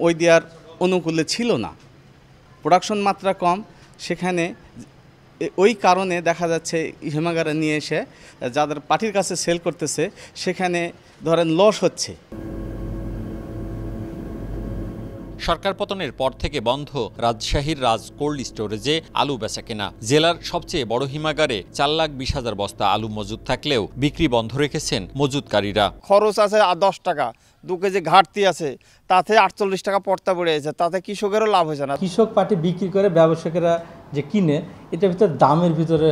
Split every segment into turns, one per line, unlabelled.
ওই দেওয়ার অনুকূলে ছিল না, প্রোডাকশন মাত্রা কম, সেখানে ওই কারণে দেখা যাচ্ছে হিমাগারে নিয়ে এসে যাদের পার্টির কাছে সেল করতেছে সেখানে ধরেন লস হচ্ছে।
সরকার পতনের পর থেকে বন্ধ রাজশাহীর রাজ কোল্ড স্টোরেজে আলু বেচাকেনা। জেলার সবচেয়ে বড় হিমাগারে 4,20,000 বস্তা আলু মজুদ থাকলেও বিক্রি বন্ধ রেখেছেন মজুদকারীরা।
খরচ আছে 10 টাকা, 2 কেজি ঘাটতি আছে, তাতে 48 টাকা পড়তা পড়ে আছে, তাতে কৃষকেরও লাভ হয়েছে না।
কৃষক পার্টি বিক্রি করে ব্যবসায়ীরা যে কিনে, এটার ভিতরে দামের ভিতরে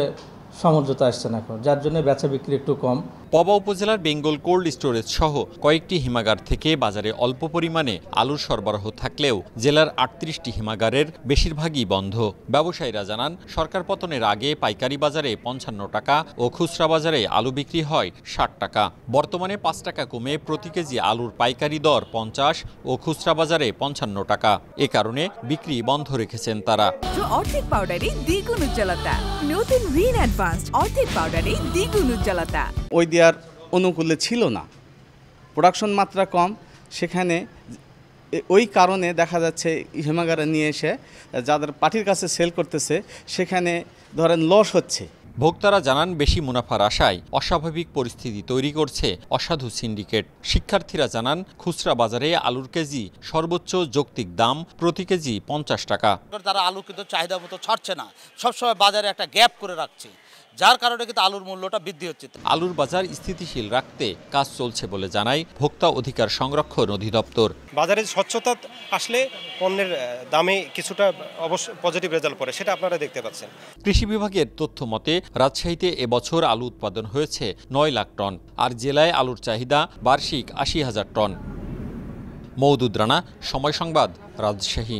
সমঝোতা আসছে না, যার জন্য বেচা বিক্রি একটু কম।
পবা উপজেলার বেঙ্গল কোল্ড স্টোরেজ সহ কয়েকটি হিমাগার থেকে বাজারে অল্প পরিমাণে আলুর সরবরাহ থাকলেও জেলার 38টি হিমাগারের বেশিরভাগই বন্ধ। ব্যবসায়ীরা জানান, সরকার পতনের আগে পাইকারি বাজারে 55 টাকা ও খুচরা বাজারে আলু বিক্রি হয় 60 টাকা। বর্তমানে 5 টাকা কমে প্রতি কেজি আলুর পাইকারি দর 50 ও খুচরা বাজারে 55 টাকা। এ কারণে বিক্রি বন্ধ রেখেছেন তারা।
অর্ধেক পাউডারে দ্বিগুণ উজ্জ্বলতা, নতুন রিন অ্যাডভান্সড অর্ধেক পাউডারে দ্বিগুণ উজ্জ্বলতা।
ওই দেওয়ার অনুকূলে ছিল না, প্রোডাকশন মাত্রা কম, সেখানে ওই কারণে দেখা যাচ্ছে হিমাগারে নিয়ে এসে যাদের পার্টির কাছে সেল করতেছে সেখানে ধরেন লস হচ্ছে।
ভোক্তারা জানান, বেশি মুনাফার আশায় অস্বাভাবিক পরিস্থিতি তৈরি করছে অসাধু সিন্ডিকেট। শিক্ষার্থীরা জানান, খুচরা বাজারে আলুর কেজি সর্বোচ্চ যৌক্তিক দাম প্রতি কেজি 50 টাকা।
তারা আলু কিন্তু চাহিদা মতো ছাড়ছে না, সবসময় বাজারে একটা গ্যাপ করে রাখছে, যার কারণে কিন্তু আলুর মূল্যটা বৃদ্ধি হচ্ছে।
আলুর বাজার স্থিতিশীল রাখতে কাজ চলছে বলে জানায় ভোক্তা অধিকার সংরক্ষণ অধিদপ্তর।
বাজারে স্বচ্ছতা আসলে পণ্যের দামে কিছুটা অবশ্য পজিটিভ রেজাল্ট পড়ে, সেটা আপনারা দেখতে পাচ্ছেন।
কৃষি বিভাগের তথ্য মতে রাজশাহীতে এবছর আলু উৎপাদন হয়েছে 9 লাখ টন, আর জেলায় আলুর চাহিদা বার্ষিক 80,000 টন। মওদুদ রানা, সময় সংবাদ, রাজশাহী।